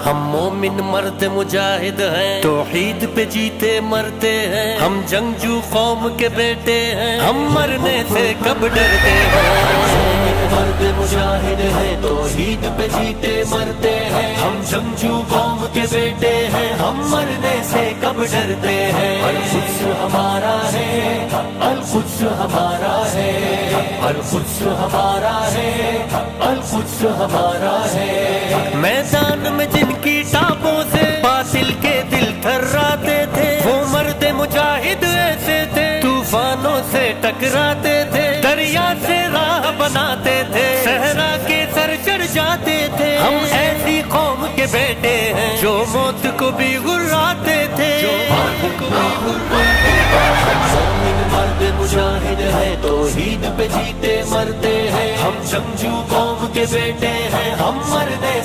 ہم مومن مرد مجاہد ہیں، توحید پہ جیتے مرتے ہیں، ہم جنگجو قوم کے بیٹے ہیں، ہم مرنے سے کب ڈرتے ہیں۔ مرد مجاہد ہیں، توحید پہ جیتے مرتے ہیں، ہم جنگجو قوم کے بیٹے ہیں، ہم مرنے سے کب ڈرتے ہیں۔ القدس ہمارا ہے، القدس ہمارا ہے، القدس ہمارا ہے، القدس ہمارا ہے۔ میدان میں جن کی ٹاپوں سے باطل کے دل تھراتے تھے، وہ مرد مجاہد ایسے تھے، طوفانوں سے ٹکراتے تھے، دریا سے راہ بناتے تھے، صحرا کے سر چڑھ جاتے تھے۔ ہم ایسی قوم کے بیٹے ہیں جو موت کو بھی گراتے تھے، مرد مجاہد ہے، توحید پہ جیتے مرتے ہیں، ہم جنگجو قوم کے بیٹے ہیں، ہم مرنے